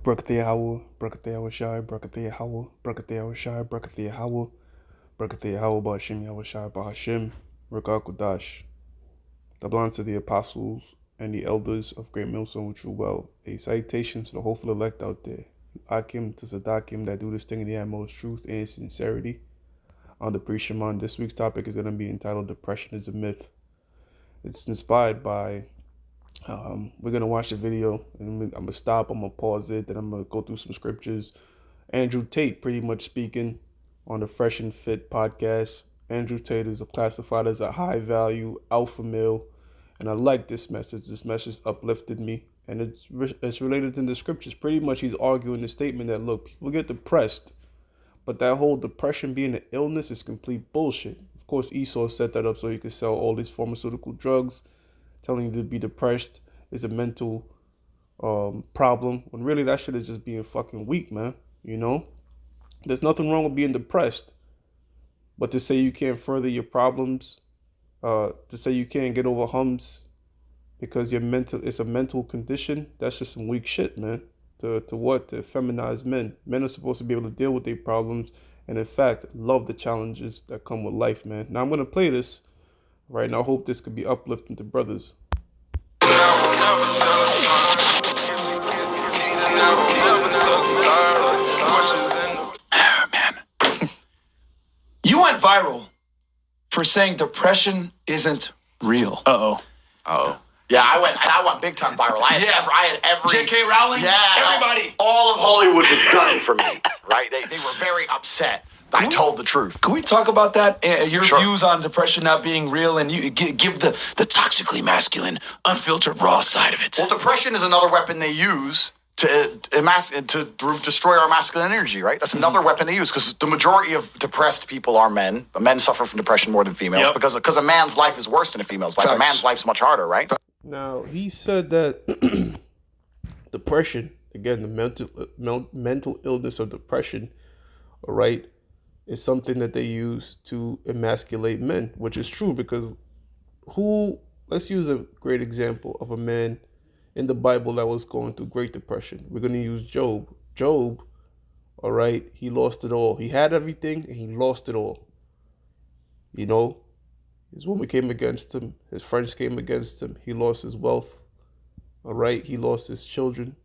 Brakathiya Hawa, Brakathiya Shai, Brakathiya Hawa, Brakathiya Shai, Brakathiya Hawa, Brakathiya Hawa, Bashim Yahushai, Bahashim, Rakakudash. Double honor to the apostles and the elders of Great Millstone with true well. A salutation to the hopeful elect out there. Akim to Sadakim that do this thing in the utmost truth and sincerity. On the pre-Shaman, this week's topic is going to be entitled Depression is a Myth. It's inspired by we're gonna watch the video and I'm gonna stop. I'm gonna pause it. Then I'm gonna go through some scriptures. Andrew Tate, pretty much speaking, on the Fresh and Fit podcast. Andrew Tate is classified as a high value alpha male, and I like this message. This message uplifted me, and it's related to the scriptures. Pretty much, he's arguing the statement that look, people get depressed, but that whole depression being an illness is complete bullshit. Of course, Esau set that up so he could sell all these pharmaceutical drugs telling you to be depressed is a mental problem, when really that shit is just being fucking weak, man. You know, there's nothing wrong with being depressed, but to say you can't further your problems, to say you can't get over humps because you're mental, it's a mental condition. That's just some weak shit, man. To feminize men. Men are supposed to be able to deal with their problems, and in fact, love the challenges that come with life, man. Now I'm gonna play this right now. I hope this could be uplifting to brothers. Man, you went viral for saying depression isn't real. Oh. Yeah, I went big time viral. I had every J.K. Rowling? Yeah, Everybody. all of Hollywood was gunning for me, right? They were very upset. I told the truth. Can we talk about that? Your Sure. views on depression not being real, and you give the toxically masculine, unfiltered, raw side of it. Well, depression is another weapon they use to destroy our masculine energy, right? That's another weapon they use, because the majority of depressed people are men. Men suffer from depression more than females, Yep. because a man's life is worse than a female's life. Facts. A man's life's much harder, right? Now, he said that depression, again, the mental illness of depression, all right, is something that they use to emasculate men, which is true, because let's use a great example of a man in the Bible that was going through Great Depression. We're going to use Job. Job, all right, he lost it all. He had everything and he lost it all. You know, his woman came against him. His friends came against him. He lost his wealth. All right, he lost his children.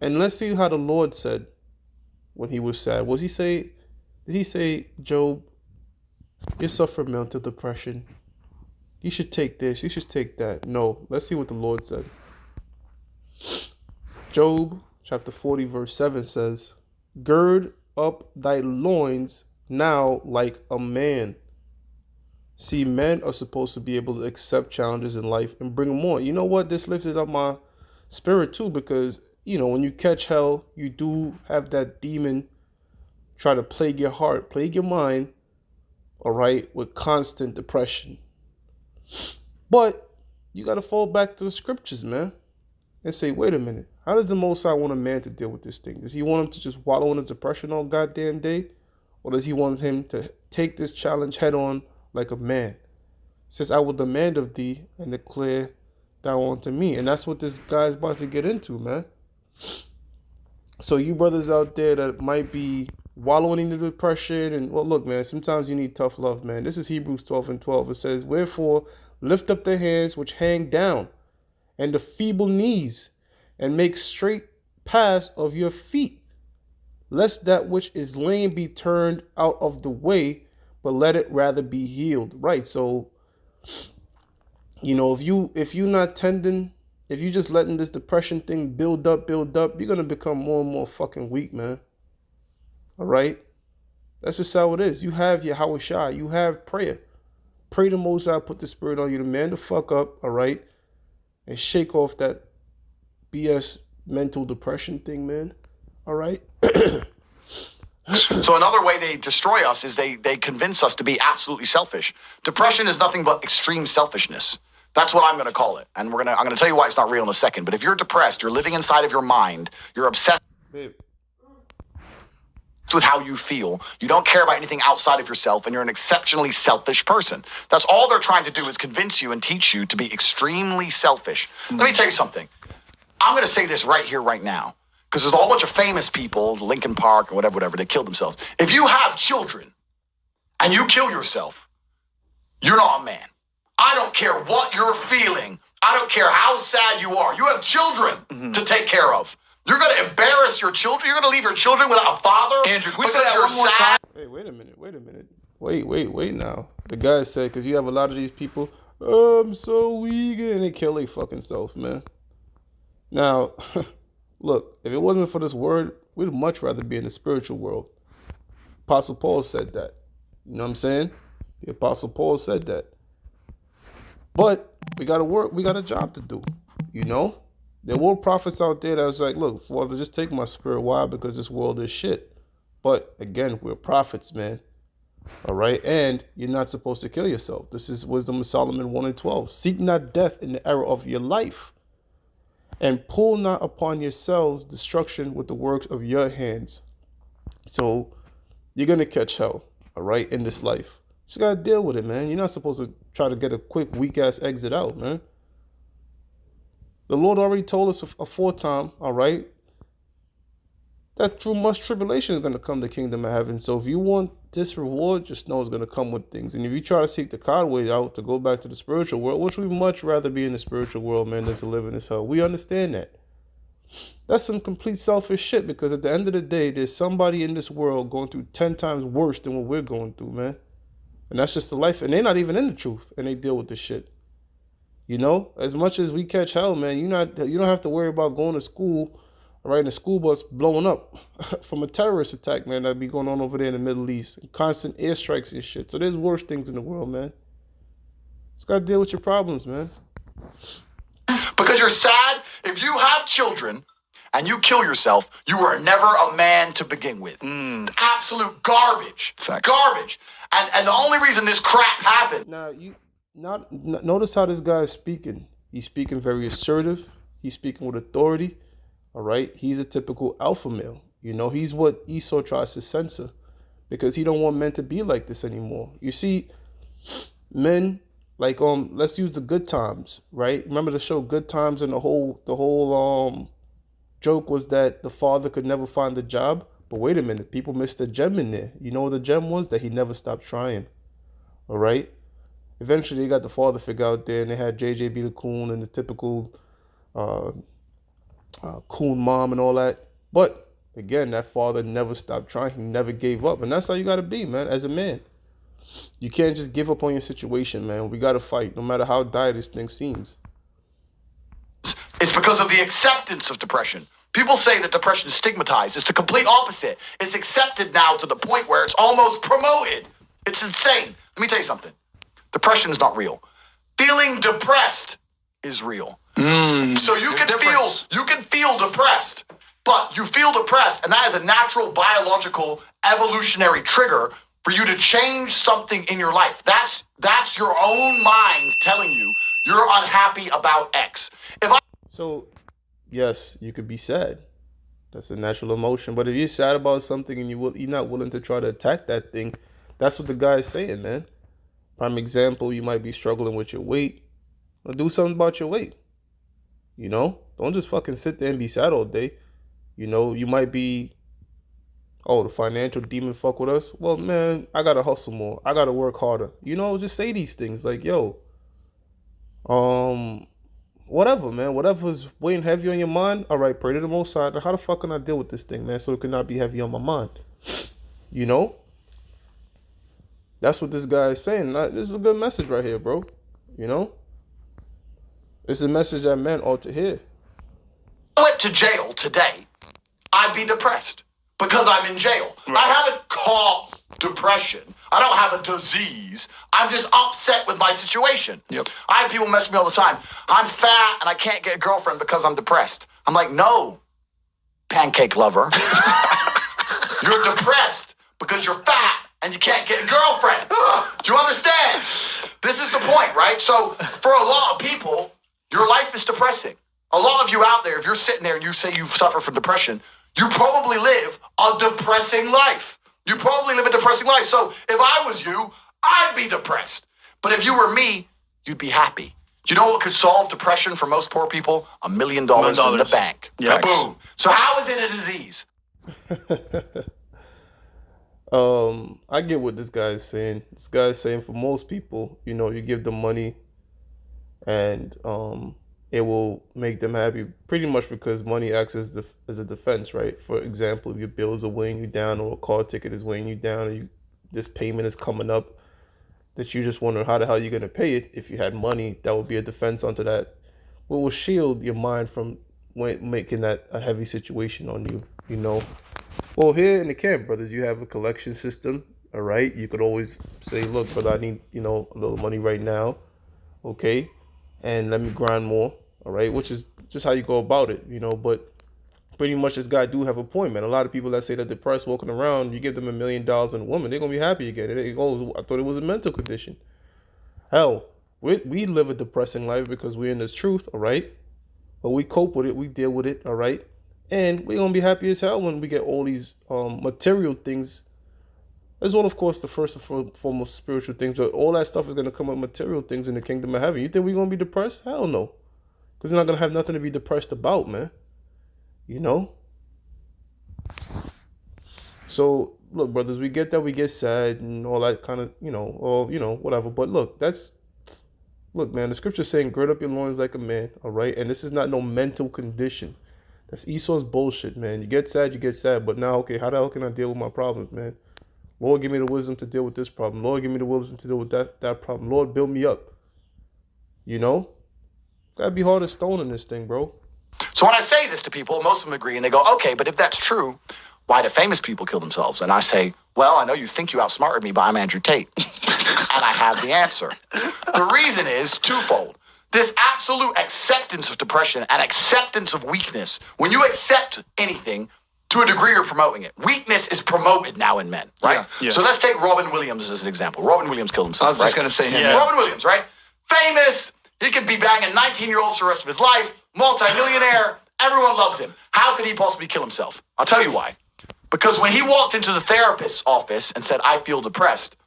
And let's see how the Lord said when he was sad. Did he say, Job, you're suffering mental depression. You should take this. You should take that. No, let's see what the Lord said. Job chapter 40 verse 7 says, gird up thy loins now like a man. See, men are supposed to be able to accept challenges in life and bring them on. You know what? This lifted up my spirit too, because, you know, when you catch hell, you do have that demon try to plague your heart, plague your mind, all right, with constant depression. But you got to fall back to the scriptures, man, and say, wait a minute, how does the Most High want a man to deal with this thing? Does he want him to just wallow in his depression all goddamn day? Or does he want him to take this challenge head on like a man? It says, I will demand of thee and declare thou unto me. And that's what this guy's about to get into, man. So you brothers out there that might be wallowing in the depression, and well, look, man, sometimes you need tough love, man. This is Hebrews 12:12. It says, wherefore lift up the hands which hang down, and the feeble knees, and make straight paths of your feet, lest that which is lame be turned out of the way, but let it rather be healed. Right. So, you know, if you're not tending, if you just letting this depression thing build up, you're gonna become more and more fucking weak, man. All right? That's just how it is. You have your Hawashai. You have prayer. Pray the Most High, put the Spirit on you to man the fuck up, all right? And shake off that BS mental depression thing, man. All right? So another way they destroy us is they convince us to be absolutely selfish. Depression is nothing but extreme selfishness. That's what I'm going to call it. And I'm going to tell you why it's not real in a second. But if you're depressed, you're living inside of your mind, you're obsessed with how you feel, you don't care about anything outside of yourself, and you're an exceptionally selfish person. That's all they're trying to do, is convince you and teach you to be extremely selfish. Let me tell you something. I'm going to say this right here, right now. because there's a whole bunch of famous people, Lincoln Park or whatever, they killed themselves. If you have children and you kill yourself, you're not a man. I don't care what you're feeling. I don't care how sad you are. You have children to take care of. You're going to embarrass your children. You're going to leave your children without a father. Andrew, can we say because that you're one more sad? time? Hey, wait a minute. Wait now. The guy said, because you have a lot of these people, oh, I'm so weak, and they kill their fucking self, man. Now, look, if it wasn't for this word, we'd much rather be in the spiritual world. Apostle Paul said that. You know what I'm saying? The Apostle Paul said that. But we got to work. We got a job to do, you know? There were prophets out there that was like, look, Father, just take my spirit. Why? Because this world is shit. But again, we're prophets, man. All right? And you're not supposed to kill yourself. This is Wisdom of Solomon 1:12. Seek not death in the era of your life, and pull not upon yourselves destruction with the works of your hands. So you're going to catch hell, all right, in this life. You just got to deal with it, man. You're not supposed to try to get a quick, weak-ass exit out, man. The Lord already told us aforetime, all right, that through much tribulation is going to come the kingdom of heaven. So if you want this reward, just know it's going to come with things. And if you try to seek the card way out to go back to the spiritual world, which we'd much rather be in the spiritual world, man, than to live in this hell. We understand that. That's some complete selfish shit, because at the end of the day, there's somebody in this world going through 10 times worse than what we're going through, man. And that's just the life. And they're not even in the truth, and they deal with this shit. You know, as much as we catch hell, man, you don't have to worry about going to school, all right, and the school bus blowing up from a terrorist attack, man, that'd be going on over there in the Middle East. Constant airstrikes and shit. So there's worse things in the world, man. Just gotta deal with your problems, man. Because you're sad. If you have children and you kill yourself, you were never a man to begin with. Absolute garbage. Facts. Garbage. And the only reason this crap happened. Now, notice how this guy is speaking. He's speaking very assertive. He's speaking with authority. All right. He's a typical alpha male. You know, he's what Esau tries to censor, because he don't want men to be like this anymore. You see, men, like, let's use the Good Times, right? Remember the show Good Times, and the whole joke was that the father could never find a job. But wait a minute, people missed a gem in there. You know what the gem was? That he never stopped trying. All right. Eventually, they got the father figure out there, and they had JJ be the coon and the typical coon mom and all that. But again, that father never stopped trying. He never gave up, and that's how you got to be, man. As a man, you can't just give up on your situation, man. We got to fight, no matter how dire this thing seems. It's because of the acceptance of depression. People say that depression is stigmatized. It's the complete opposite. It's accepted now to the point where it's almost promoted. It's insane. Let me tell you something. Depression is not real. Feeling depressed is real. So you can feel depressed, but you feel depressed, and that is a natural biological evolutionary trigger for you to change something in your life. That's your own mind telling you you're unhappy about X. So, yes, you could be sad. That's a natural emotion. But if you're sad about something and you're not willing to try to attack that thing, that's what the guy is saying, man. Prime example, you might be struggling with your weight. Well, do something about your weight. You know? Don't just fucking sit there and be sad all day. You know, you might be, oh, the financial demon fuck with us. Well, man, I gotta hustle more. I gotta work harder. You know, just say these things like, yo, whatever, man. Whatever's weighing heavy on your mind, all right, pray to the Most High. How the fuck can I deal with this thing, man, so it cannot be heavy on my mind? You know? That's what this guy is saying. This is a good message right here, bro. You know? It's a message that men ought to hear. If I went to jail today, I'd be depressed because I'm in jail. Right. I haven't caught depression. I don't have a disease. I'm just upset with my situation. Yep. I have people mess with me all the time. I'm fat and I can't get a girlfriend because I'm depressed. I'm like, no, pancake lover. You're depressed because you're fat and you can't get a girlfriend. Do you understand? This is the point, right? So for a lot of people, your life is depressing. A lot of you out there, if you're sitting there and you say you've suffered from depression, you probably live a depressing life. You probably live a depressing life. So if I was you, I'd be depressed. But if you were me, you'd be happy You know what could solve depression for most poor people? $1 million in the bank. Yeah. Boom. So how is it a disease? I get what this guy is saying. This guy is saying for most people, you give them money and it will make them happy pretty much because money acts as a defense, right? For example, if your bills are weighing you down or a car ticket is weighing you down and this payment is coming up that you just wonder how the hell you're going to pay it. If you had money, that would be a defense onto that. What will shield your mind from making that a heavy situation on you. Well, here in the camp, brothers, you have a collection system. All right, you could always say, "Look, brother, I need a little money right now, okay, and let me grind more." All right, which is just how you go about it. But pretty much, this guy do have a point, man. A lot of people that say that they're depressed walking around, you give them $1 million and a woman, they're gonna be happy again. And it goes, I thought it was a mental condition. Hell, we live a depressing life because we're in this truth, all right. But we cope with it, we deal with it, all right. And we're gonna be happy as hell when we get all these material things, as well, of course, the first and foremost spiritual things. But all that stuff is gonna come with material things in the kingdom of heaven. You think we're gonna be depressed? Hell no, because we're not gonna have nothing to be depressed about, man. You know. So look, brothers, we get that we get sad and all that kind of, or whatever. But look, man, the scripture's saying, "Gird up your loins like a man." All right, and this is not no mental condition. That's Esau's bullshit, man. You get sad, you get sad. But now, okay, how the hell can I deal with my problems, man? Lord, give me the wisdom to deal with this problem. Lord, give me the wisdom to deal with that problem. Lord, build me up. You know, gotta be hard as stone in this thing, bro. So when I say this to people, most of them agree and they go, okay, but if that's true, why do famous people kill themselves? And I say, well, I know you think you outsmarted me, but I'm Andrew Tate. And I have the answer. The reason is twofold. This absolute acceptance of depression and acceptance of weakness. When you accept anything, to a degree, you're promoting it. Weakness is promoted now in men, right? Yeah. So let's take Robin Williams as an example. Robin Williams killed himself. I was just going to say him. Yeah. Robin Williams, right? Famous. He could be banging 19-year-olds for the rest of his life. Multi-millionaire. Everyone loves him. How could he possibly kill himself? I'll tell you why. Because when he walked into the therapist's office and said, I feel depressed,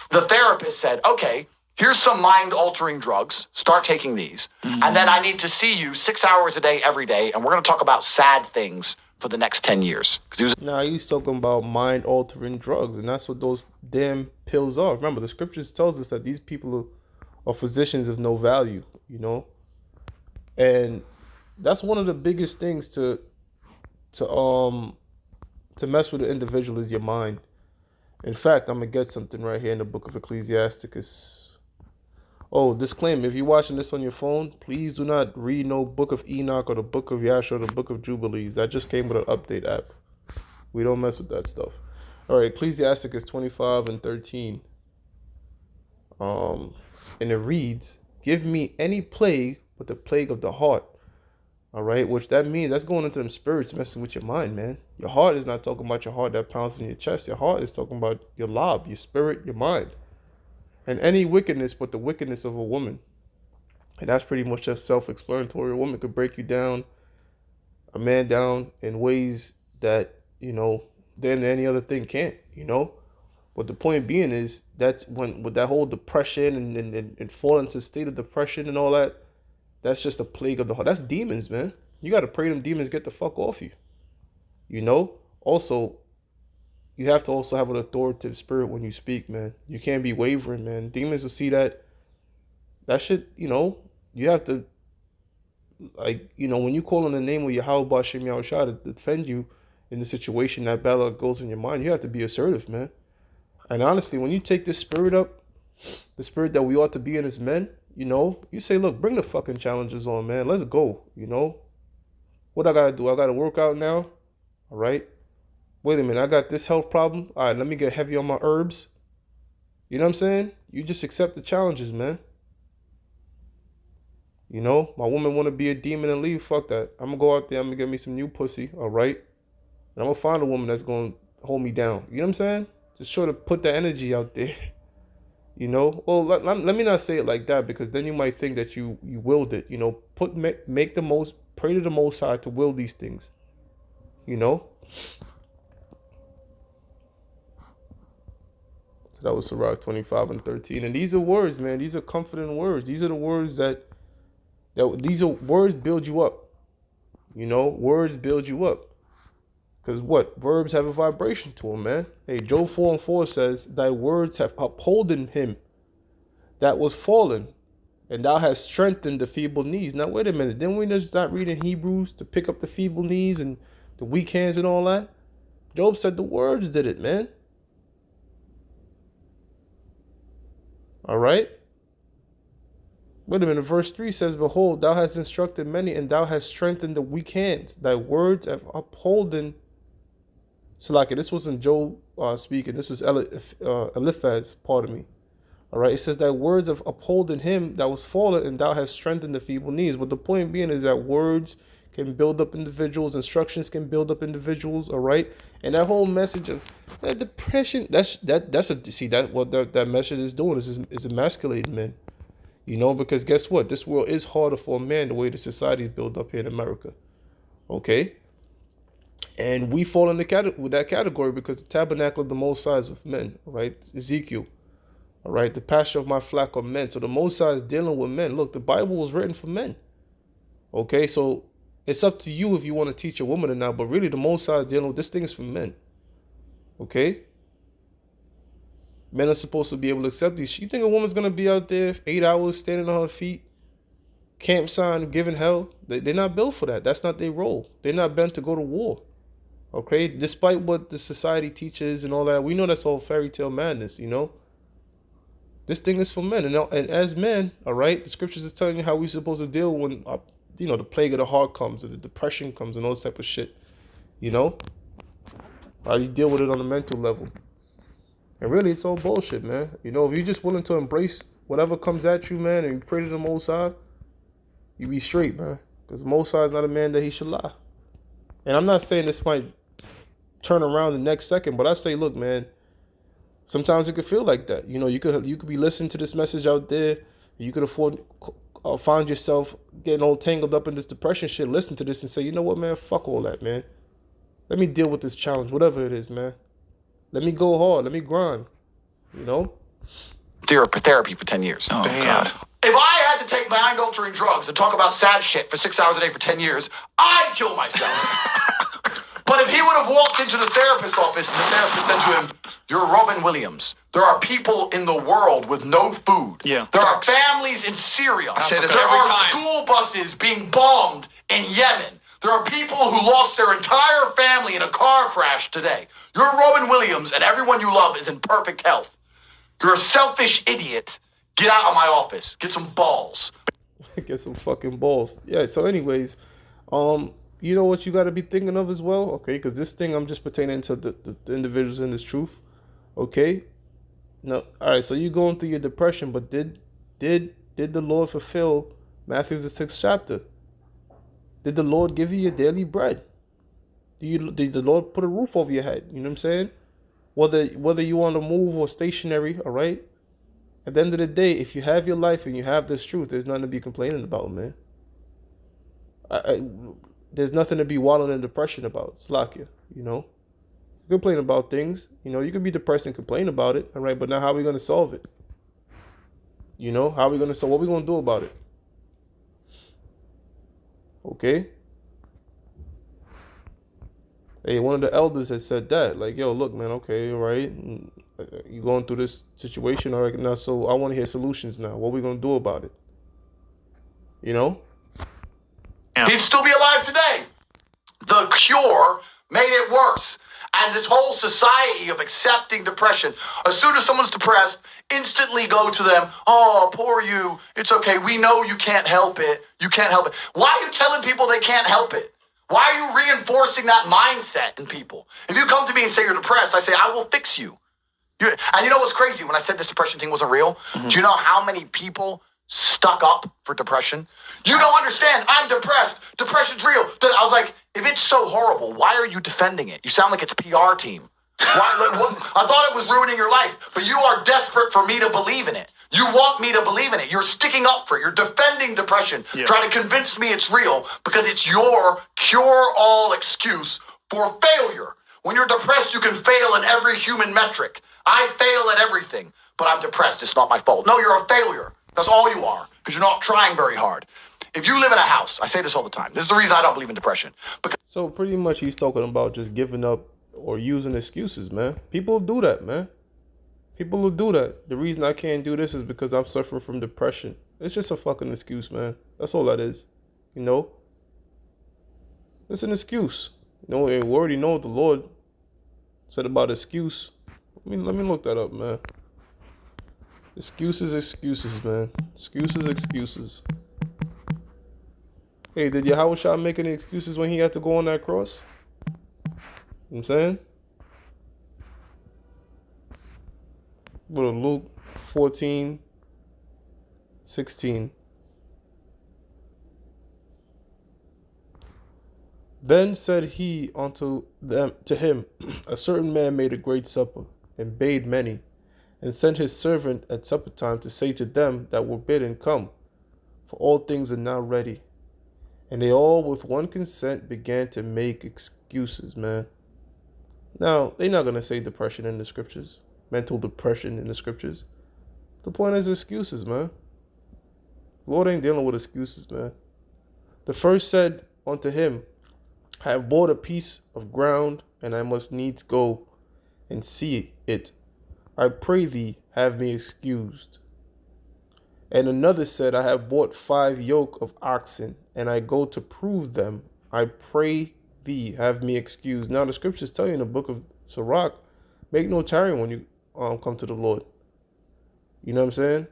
the therapist said, okay, here's some mind-altering drugs. Start taking these. Mm-hmm. And then I need to see you 6 hours a day, every day, and we're going to talk about sad things for the next 10 years. He's talking about mind-altering drugs, and that's what those damn pills are. Remember, the scriptures tells us that these people are physicians of no value, and that's one of the biggest things to mess with the individual is your mind. In fact, I'm gonna get something right here in the book of Ecclesiasticus. Oh, disclaimer, if you're watching this on your phone, please do not read no book of Enoch or the book of Yasha or the book of Jubilees. That just came with an update app. We don't mess with that stuff. All right, Ecclesiasticus 25 and 13. And it reads, give me any plague but the plague of the heart. All right, which that means that's going into them spirits messing with your mind, man. Your heart is not talking about your heart that pounds in your chest. Your heart is talking about your lob, your spirit, your mind. And any wickedness but the wickedness of a woman. And that's pretty much just self-explanatory. A woman could break you down, a man down in ways that, then any other thing can't, But the point being is that's when with that whole depression and fall into a state of depression and all that, that's just a plague of the heart. That's demons, man. You got to pray them demons get the fuck off you. Also, you have to also have an authoritative spirit when you speak, man. You can't be wavering, man. Demons will see that shit, you have to, when you call on the name of Yahweh Bashem Yahushua to defend you in the situation that battle goes in your mind, you have to be assertive, man. And honestly, when you take this spirit up, the spirit that we ought to be in as men, you say, look, bring the fucking challenges on, man. Let's go, What I got to do? I got to work out now, all right? Wait a minute, I got this health problem. All right, let me get heavy on my herbs. You know what I'm saying? You just accept the challenges, man. My woman want to be a demon and leave. Fuck that. I'm going to go out there. I'm going to get me some new pussy, all right? And I'm going to find a woman that's going to hold me down. You know what I'm saying? Just sort of put the energy out there. Well, let me not say it like that, because then you might think that you willed it. Make the most, pray to the Most High to will these things. So that was Sirach 25 and 13. And these are words, man. These are comforting words. These are the words that These are words build you up. You know, words build you up. Because what? Verbs have a vibration to them, man. Hey, Job 4:4 says, thy words have upholden him that was fallen, and thou hast strengthened the feeble knees. Now, wait a minute. Didn't we just start reading Hebrews to pick up the feeble knees and the weak hands and all that? Job said the words did it, man. All right? Wait a minute. Verse 3 says, behold, thou hast instructed many, and thou hast strengthened the weak hands. Thy words have upholden. Salaki, this wasn't Job speaking. This was Eliphaz, pardon me. All right, it says that words of upholding him that was fallen, and thou hast strengthened the feeble knees. But the point being is that words can build up individuals, instructions can build up individuals. All right, and that whole message of depression, that's a see that what that message is doing is emasculating men. You know, because guess what? This world is harder for a man the way the society is built up here in America. Okay, and we fall in with that category because the tabernacle of the Most High is with men. All right, Ezekiel. All right, the pasture of my flock are men. So the Most High is dealing with men. Look, the Bible was written for men. Okay, so it's up to you if you want to teach a woman or not. But really, the Most High is dealing with this thing is for men. Okay, men are supposed to be able to accept these. You think a woman's gonna be out there 8 hours standing on her feet, camp sign, giving hell? They're not built for that. That's not their role. They're not meant to go to war. Okay, despite what the society teaches and all that, we know that's all fairy tale madness. You know. This thing is for men, and as men, all right, the scriptures is telling you how we're supposed to deal when, the plague of the heart comes, or the depression comes, and all this type of shit. You know, how you deal with it on a mental level. And really, it's all bullshit, man. You know, if you're just willing to embrace whatever comes at you, man, and you pray to the Most High, you be straight, man. Because the Most High is not a man that he should lie. And I'm not saying this might turn around the next second, but I say, look, man. Sometimes it could feel like that. You know, you could be listening to this message out there. You could find yourself getting all tangled up in this depression shit. Listen to this and say, you know what, man? Fuck all that, man. Let me deal with this challenge, whatever it is, man. Let me go hard. Let me grind. You know? Therapy for 10 years. Oh, God. If I had to take mind-altering drugs and talk about sad shit for 6 hours a day for 10 years, I'd kill myself. But if he would have walked into the therapist office and the therapist said to him, you're Robin Williams. There are people in the world with no food. Yeah. There are families in Syria. I say this there every are time. school buses being bombed in Yemen. There are people who lost their entire family in a car crash today. You're Robin Williams and everyone you love is in perfect health. You're a selfish idiot. Get out of my office. Get some balls. Get some fucking balls. Yeah, so anyways, you know what you got to be thinking of as well, okay? Because this thing, I'm just pertaining to the individuals in this truth, okay? No, all right. So you're going through your depression, but did the Lord fulfill Matthew the 6th chapter? Did the Lord give you your daily bread? Did the Lord put a roof over your head? You know what I'm saying? Whether you want to move or stationary, all right? At the end of the day, if you have your life and you have this truth, there's nothing to be complaining about, man. There's nothing to be wallowing in depression about. Slakia, you know. You complain about things. You know, you can be depressed and complain about it, all right? But now how are we going to solve it? You know, how are we going to solve what are we going to do about it? Okay? Hey, one of the elders has said that. Like, yo, look, man, okay, all right. You're going through this situation, all right, now, so I want to hear solutions now. What are we going to do about it? You know? Yeah. He'd still be alive today. The cure made it worse. And this whole society of accepting depression, as soon as someone's depressed, instantly go to them, oh, poor you, it's okay, we know you can't help it, you can't help it. Why are you telling people they can't help it? Why are you reinforcing that mindset in people? If you come to me and say you're depressed, I say, I will fix you. And you know what's crazy? When I said this depression thing wasn't real, do you know how many people stuck up for depression? You don't understand. I'm depressed. Depression's real. I was like, if it's so horrible, why are you defending it? You sound like it's PR team. I thought it was ruining your life, but you are desperate for me to believe in it. You want me to believe in it. You're sticking up for it. You're defending depression, trying to convince me it's real because it's your cure-all excuse for failure. When you're depressed, you can fail in every human metric. I fail at everything, but I'm depressed. It's not my fault. No, you're a failure. That's all you are, because you're not trying very hard. If you live in a house, I say this all the time. This is the reason I don't believe in depression. Because So pretty much he's talking about just giving up or using excuses, man. People do that, man. People will do that. The reason I can't do this is because I'm suffering from depression. It's just a fucking excuse, man. That's all that is. You know? It's an excuse. You know, and we already know what the Lord said about excuse. Let me look that up, man. Excuses, man. Excuses. Hey, did Yahushua make any excuses when he had to go on that cross? You know what I'm saying? Go to Luke 14:16. Then said he unto them to him, a certain man made a great supper, and bade many, and sent his servant at supper time to say to them that were bidden, Come, for all things are now ready. And they all with one consent began to make excuses, man. Now, they're not going to say depression in the scriptures, mental depression in the scriptures. The point is excuses, man. Lord ain't dealing with excuses, man. The first said unto him, I have bought a piece of ground, and I must needs go and see it. I pray thee, have me excused. And another said, I have bought 5 yoke of oxen, and I go to prove them. I pray thee, have me excused. Now the scriptures tell you in the book of Sirach, make no tarrying when you come to the Lord. You know what I'm saying?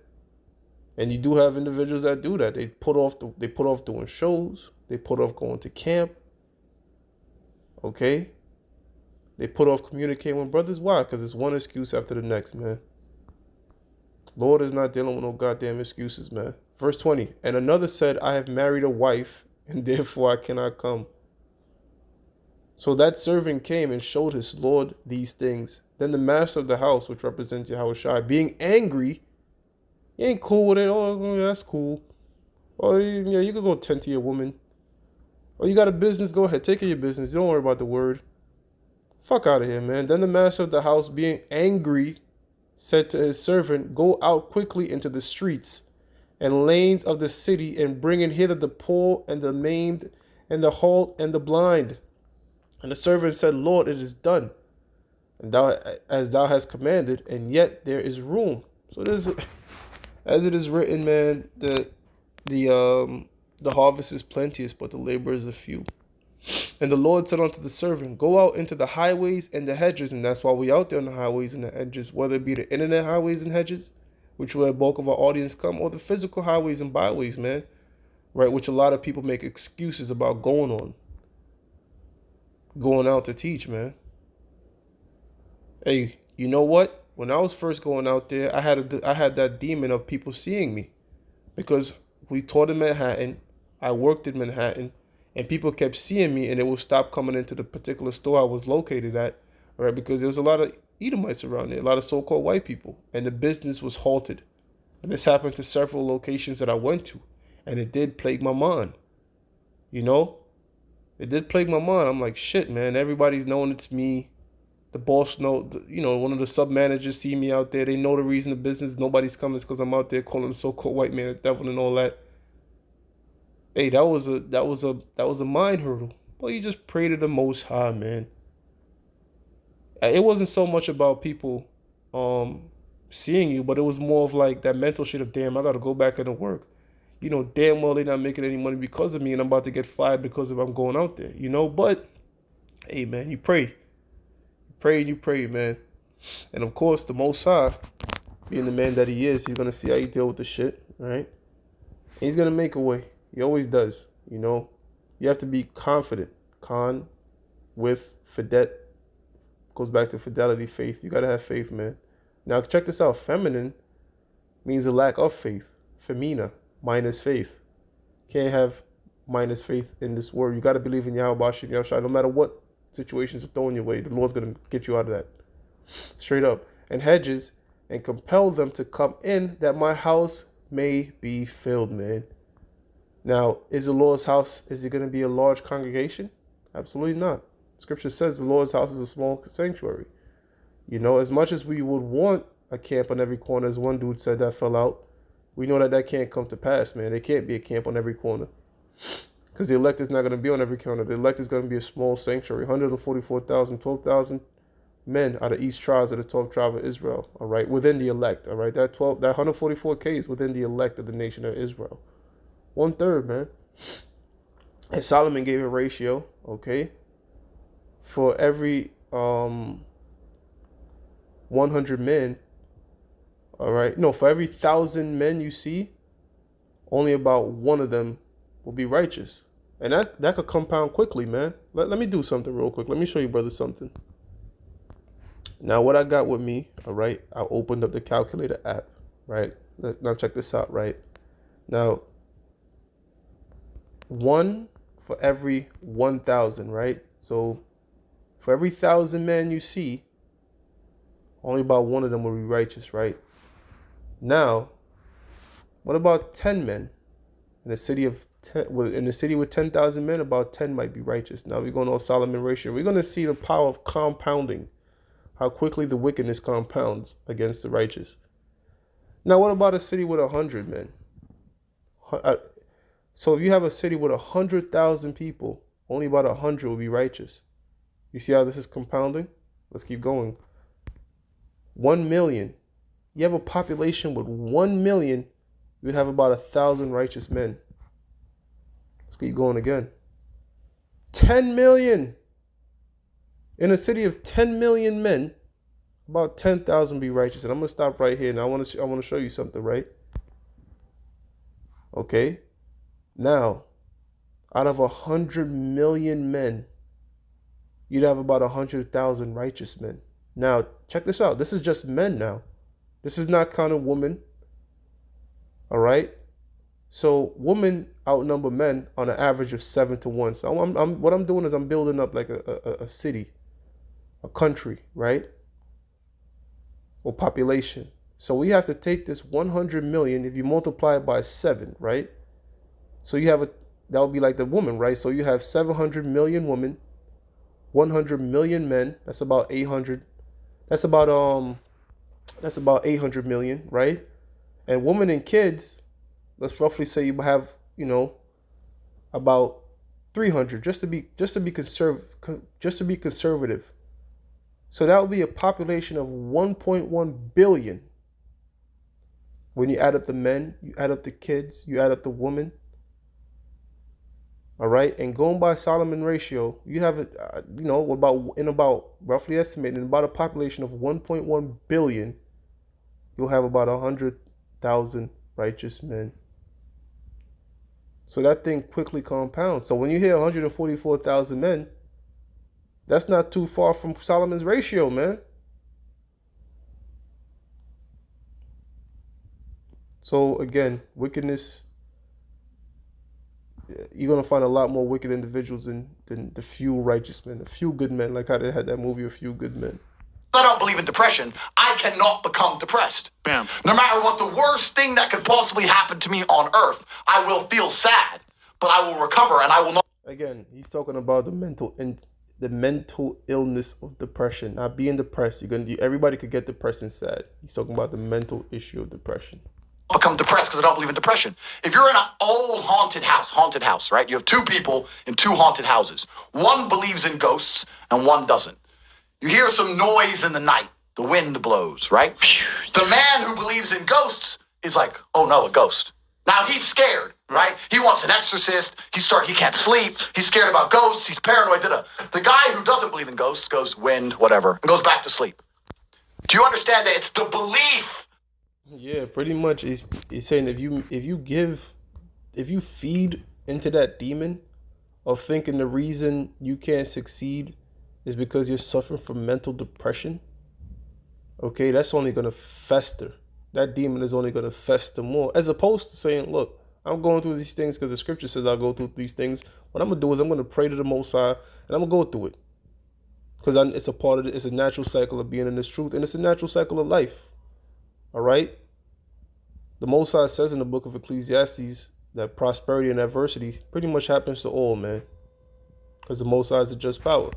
And you do have individuals that do that. They put off doing shows. They put off going to camp. Okay? They put off communicating with brothers. Why? Because it's one excuse after the next, man. Lord is not dealing with no goddamn excuses, man. Verse 20. And another said, I have married a wife, and therefore I cannot come. So that servant came and showed his Lord these things. Then the master of the house, which represents Yahushua, being angry, he ain't cool with it. Oh, yeah, that's cool. Oh, yeah, you can go tend to your woman. Oh, you got a business? Go ahead. Take care of your business. Don't worry about the word. Fuck out of here, man. Then the master of the house, being angry, said to his servant, Go out quickly into the streets and lanes of the city, and bring in hither the poor and the maimed and the halt and the blind. And the servant said, Lord, it is done, and thou as thou hast commanded, and yet there is room. So there's, as it is written, man, the harvest is plenteous, but the laborers are few. And the Lord said unto the servant, Go out into the highways and the hedges. And that's why we out there on the highways and the hedges, whether it be the internet highways and hedges, which where the bulk of our audience come, or the physical highways and byways, man, right, which a lot of people make excuses about going out to teach, man. Hey, you know what? When I was first going out there, I had that demon of people seeing me, because we taught in Manhattan, I worked in Manhattan, and people kept seeing me, and they would stop coming into the particular store I was located at, right? Because there was a lot of Edomites around there, a lot of so-called white people, and the business was halted. And this happened to several locations that I went to, and it did plague my mind. You know, it did plague my mind. I'm like, shit, man. Everybody's knowing it's me. The boss one of the sub managers see me out there. They know the reason the business nobody's coming is because I'm out there calling the so-called white man a devil and all that. Hey, that was a mind hurdle. But you just pray to the Most High, man. It wasn't so much about people seeing you, but it was more of like that mental shit of, damn, I gotta go back into work. You know, damn well they're not making any money because of me, and I'm about to get fired because of I'm going out there. You know, but hey, man, you pray, you pray, man. And of course, the Most High, being the man that he is, he's gonna see how you deal with the shit, right? He's gonna make a way. He always does, you know. You have to be confident. With fidet, goes back to fidelity, faith. You gotta have faith, man. Now check this out. Feminine means a lack of faith. Femina, minus faith. Can't have minus faith in this word. You gotta believe in Yahweh Bashim Yahushua. No matter what situations are thrown your way, the Lord's gonna get you out of that. Straight up. And hedges, and compel them to come in, that my house may be filled, man. Now, is the Lord's house, is it going to be a large congregation? Absolutely not. Scripture says the Lord's house is a small sanctuary. You know, as much as we would want a camp on every corner, as one dude said that fell out, We know that can't come to pass, man. There can't be a camp on every corner. Because the elect is not going to be on every corner. The elect is going to be a small sanctuary. 144,000, 12,000 men out of each tribes of the 12th tribe of Israel. All right, within the elect. All right, that 144K is within the elect of the nation of Israel. 1/3, man. And Solomon gave a ratio, okay, for every 100 men. All right, no, for every 1,000 men you see, only about one of them will be righteous. And that could compound quickly, man. Let me do something real quick. Let me show you, brother, something. Now, what I got with me, all right, I opened up the calculator app, right? Now, check this out, right? Now, 1 for every 1,000, right? So, for every 1,000 men you see, only about one of them will be righteous, right? Now, what about 10 men? In a city with 10,000 men, about 10 might be righteous. Now we're going to Solomon ratio. We're going to see the power of compounding, how quickly the wickedness compounds against the righteous. Now, what about a city with 100 men? So if you have a city with 100,000 people, only about 100 will be righteous. You see how this is compounding? Let's keep going. 1 million. You have a population with 1 million, you'd have about 1,000 righteous men. Let's keep going again. 10 million. In a city of 10 million men, about 10,000 be righteous. And I'm going to stop right here. Now I want to show you something, right? Okay. Now, out of 100 million men, you'd have about 100,000 righteous men. Now, check this out. This is just men now. This is not counting women. All right. So women outnumber men on an average of 7-1. So what I'm doing is I'm building up like a city, a country, right? Or population. So we have to take this 100 million, if you multiply it by 7, right? So you have that would be like the woman, right? So you have 700 million women, 100 million men. That's about 800. That's about 800 million, right? And women and kids, let's roughly say you have, about 300, just to be conservative. So that would be a population of 1.1 billion. When you add up the men, you add up the kids, you add up the women. All right, and going by Solomon ratio, you have about roughly estimated about a population of 1.1 billion, you'll have about 100,000 righteous men. So that thing quickly compounds. So when you hear 144,000 men, that's not too far from Solomon's ratio, man. So again, wickedness, you're going to find a lot more wicked individuals than the few righteous men, a few good men, like how they had that movie, A Few Good Men. I don't believe in depression. I cannot become depressed. Bam. No matter what the worst thing that could possibly happen to me on earth, I will feel sad, but I will recover and I will not. Again, he's talking about the mental illness of depression. Not being depressed. Everybody could get depressed and sad. He's talking about the mental issue of depression. Become depressed because I don't believe in depression. If you're in an old haunted house, right? You have two people in two haunted houses. One believes in ghosts and one doesn't. You hear some noise in the night. The wind blows, right? The man who believes in ghosts is like, oh no, a ghost. Now he's scared, right? He wants an exorcist. He can't sleep. He's scared about ghosts. He's paranoid. The guy who doesn't believe in ghosts goes wind, whatever, and goes back to sleep. Do you understand that it's the belief? Yeah, pretty much. He's saying if you feed into that demon of thinking the reason you can't succeed is because you're suffering from mental depression, okay, that's only going to fester. That demon is only going to fester more, as opposed to saying, look, I'm going through these things because the scripture says I'll go through these things. What I'm going to do is I'm going to pray to the Most High, and I'm going to go through it. Because it's a part of it. It's a natural cycle of being in this truth, and it's a natural cycle of life. All right? The Most High says in the book of Ecclesiastes that prosperity and adversity pretty much happens to all, man. Because the Most High is a just power.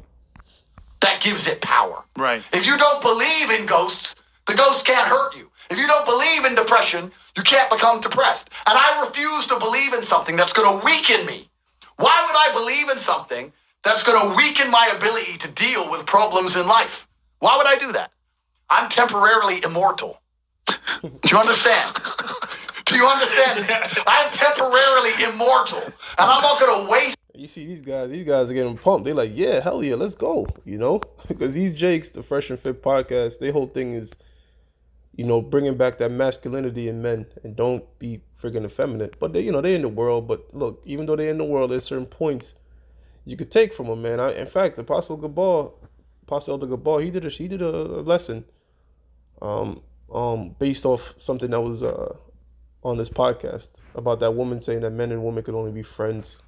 That gives it power. Right. If you don't believe in ghosts, The ghost can't hurt you. If you don't believe in depression, you can't become depressed. And I refuse to believe in something that's going to weaken me. Why would I believe in something that's going to weaken my ability to deal with problems in life? Why would I do that? I'm temporarily immortal. Do you understand? Do you understand? I'm temporarily immortal, and I'm not going to waste. You see these guys are getting pumped. They're like, yeah, hell yeah, let's go, you know? Because these Jakes, the Fresh and Fit podcast, their whole thing is, you know, bringing back that masculinity in men and don't be friggin' effeminate. But they're in the world. But look, even though they're in the world, there's certain points you could take from them, man. In fact, Apostle Elder Gabal, he did a lesson, based off something that was on this podcast about that woman saying that men and women could only be friends.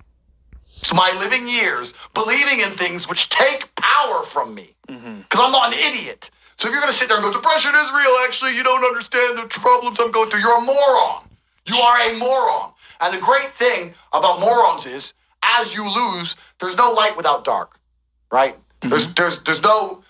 My living years believing in things which take power from me, because I'm not an idiot. So if you're going to sit there and go, depression is real, actually, you don't understand the problems I'm going through, you're a moron. You are a moron. And the great thing about morons is, as you lose, there's no light without dark, right? There's no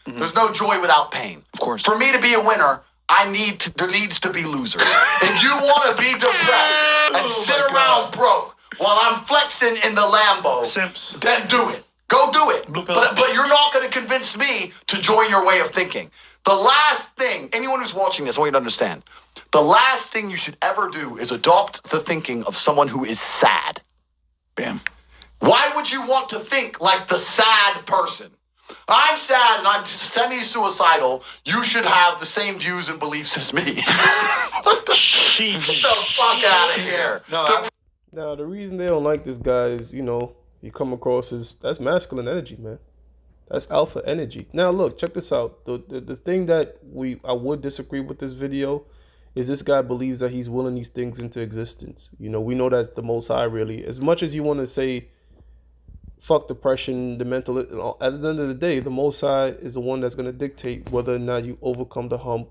joy without pain. Of course. For me to be a winner, there needs to be losers. If you want to be depressed and sit around broke while I'm flexing in the Lambo, Simps. then do it. Go do it. But you're not going to convince me to join your way of thinking. The last thing, anyone who's watching this, I want you to understand, the last thing you should ever do is adopt the thinking of someone who is sad. Bam. Why would you want to think like the sad person? I'm sad and I'm semi-suicidal. You should have the same views and beliefs as me. Get the fuck out of here. Now, the reason they don't like this guy is, you come across as, that's masculine energy, man. That's alpha energy. Now, look, check this out. The thing that I would disagree with this video is this guy believes that he's willing these things into existence. We know that's the Most High, really. As much as you want to say, fuck depression, the mental, at the end of the day, the Most High is the one that's going to dictate whether or not you overcome the hump,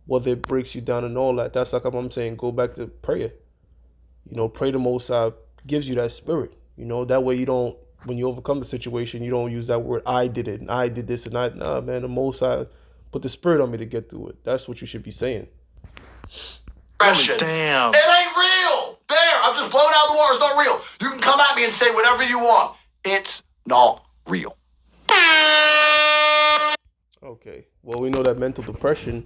whether it breaks you down and all that. That's like I'm saying, go back to prayer. Pray the Most High gives you that spirit. That way you don't, when you overcome the situation, you don't use that word, I did it, and I did this, and nah, man, the Most High put the spirit on me to get through it. That's what you should be saying. Damn. It ain't real. There, I've just blown out the water. It's not real. You can come at me and say whatever you want. It's not real. Okay. Well, we know that mental depression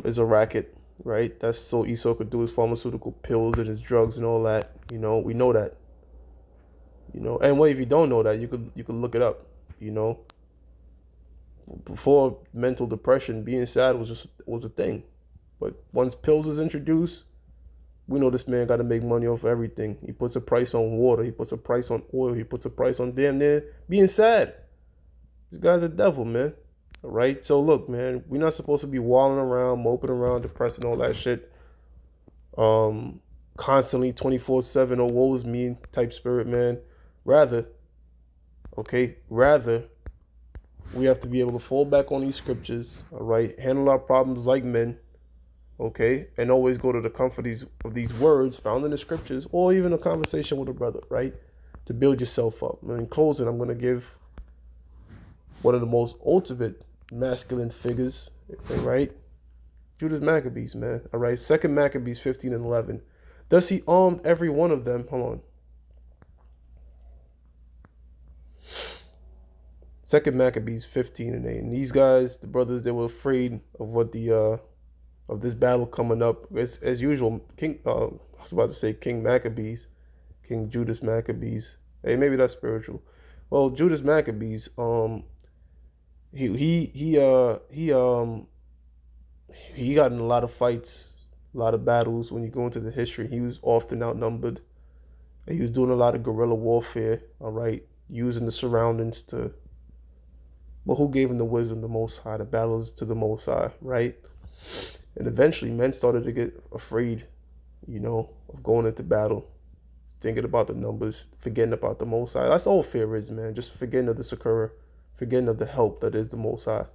is a racket, right? That's so Esau could do his pharmaceutical pills and his drugs and all that. We know that. And well, if you don't know that, you could look it up. Before mental depression, being sad was a thing. But once pills was introduced, we know this man got to make money off everything. He puts a price on water. He puts a price on oil. He puts a price on damn near being sad. This guy's a devil, man. All right? So look, man, we're not supposed to be walling around, moping around, depressed and all that shit. Constantly 24/7, oh, woe is me type spirit, man. Rather, we have to be able to fall back on these scriptures, all right? Handle our problems like men. Okay, and always go to the comfort of these words found in the scriptures, or even a conversation with a brother, right? To build yourself up. And in closing, I'm going to give one of the most ultimate masculine figures, right? Judas Maccabees, man. All right, 2 Maccabees 15 and 11. Thus he armed every one of them. Hold on. 2 Maccabees 15 and 8. And these guys, the brothers, they were afraid of what of this battle coming up. As usual, I was about to say King Maccabees, King Judas Maccabees. Hey, maybe that's spiritual. Well, Judas Maccabees, he got in a lot of fights, a lot of battles. When you go into the history, he was often outnumbered. He was doing a lot of guerrilla warfare, all right, using the surroundings to. But who gave him the wisdom? The Most High. The battles to the Most High, right? And eventually, men started to get afraid, of going into battle, thinking about the numbers, forgetting about the Most High. That's all fear is, man. Just forgetting of the succor, forgetting of the help that is the Most High. It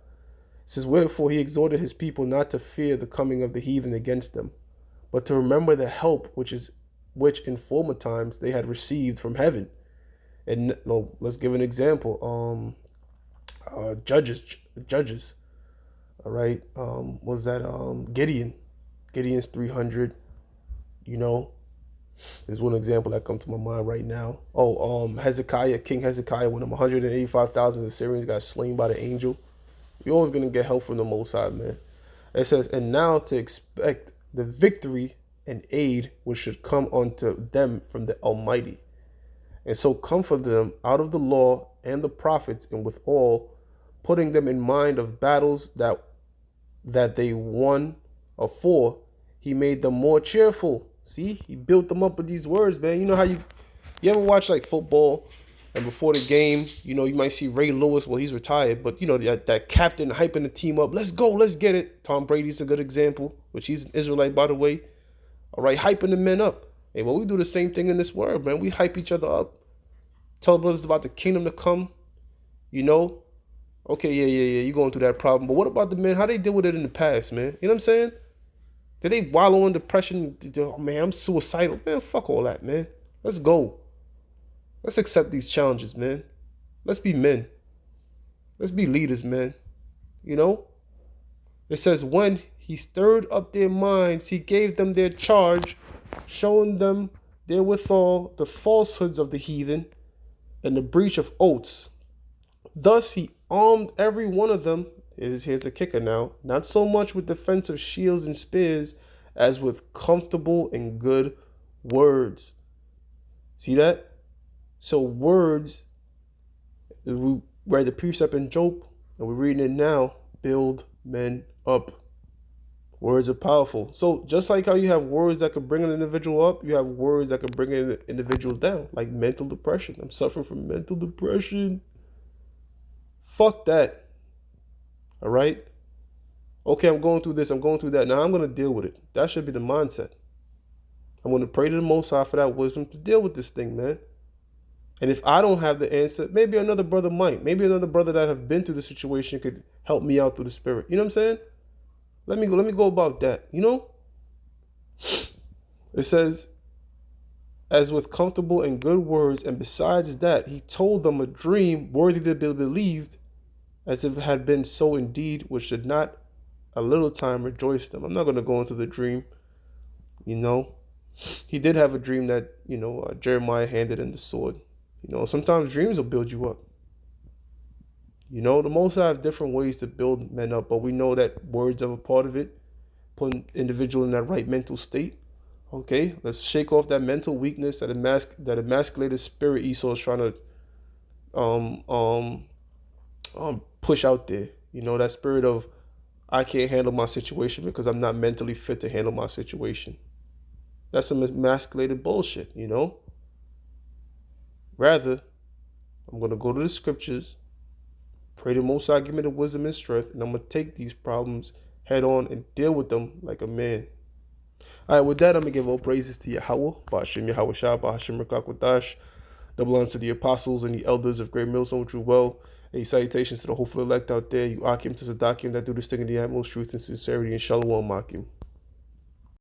says, wherefore he exhorted his people not to fear the coming of the heathen against them, but to remember the help which in former times they had received from heaven. And let's give an example. Judges. All right. Was that Gideon? Gideon's 300. You know, is one example that comes to my mind right now. Oh, Hezekiah, King Hezekiah, when 185,000 Assyrians got slain by the angel. You're always gonna get help from the Most High, man. It says, and now to expect the victory and aid which should come unto them from the Almighty, and so comfort them out of the law and the prophets, and withal putting them in mind of battles that they won afore, he made them more cheerful. See, he built them up with these words, man. You know how you ever watch like football, and before the game, you might see Ray Lewis. Well, he's retired, but that captain hyping the team up. Let's go, let's get it. Tom Brady's a good example, which he's an Israelite, by the way. All right, hyping the men up. Hey, well, we do the same thing in this world, man. We hype each other up. Tell brothers about the kingdom to come. You know, okay, yeah, you're going through that problem. But what about the men? How they deal with it in the past, man? You know what I'm saying? Did they wallow in depression? Oh, man, I'm suicidal. Man, fuck all that, man. Let's go. Let's accept these challenges, man. Let's be men. Let's be leaders, man. You know? It says, when he stirred up their minds, he gave them their charge, showing them therewithal the falsehoods of the heathen and the breach of oaths. Thus he armed every one of them. Here's a kicker now. Not so much with defensive shields and spears as with comfortable and good words. See that? So words, we read the precept in Job, and we're reading it now, build men up. Words are powerful. So just like how you have words that could bring an individual up, you have words that could bring an individual down, like mental depression. I'm suffering from mental depression. Fuck that. All right? Okay, I'm going through this, I'm going through that. Now I'm going to deal with it. That should be the mindset. I'm going to pray to the Most High for that wisdom to deal with this thing, man. And if I don't have the answer, maybe another brother might. Maybe another brother that have been through the situation could help me out through the spirit. You know what I'm saying? Let me go about that. You know? It says, as with comfortable and good words, and besides that, he told them a dream worthy to be believed, as if it had been so indeed, which should not a little time rejoice them. I'm not going to go into the dream. You know, he did have a dream that, Jeremiah handed him the sword. Sometimes dreams will build you up. The Most High have different ways to build men up, but we know that words are a part of it, put an individual in that right mental state. Okay, let's shake off that mental weakness, that emasculated spirit Esau is trying to push out there. That spirit of, I can't handle my situation because I'm not mentally fit to handle my situation. That's some emasculated bullshit, Rather, I'm going to go to the scriptures, pray the Most High give me the wisdom and strength, and I'm going to take these problems head on and deal with them like a man. All right, with that, I'm going to give all praises to Yahweh, Ba'ashem Yahweh Shah, Ba'ashem Rakakwadash, double honor to the apostles and the elders of Great Millstone True Well. Hey, salutations to the hopeful elect out there, you Akim to Sadakim that do this thing in the utmost truth and sincerity, and Shalom Akim.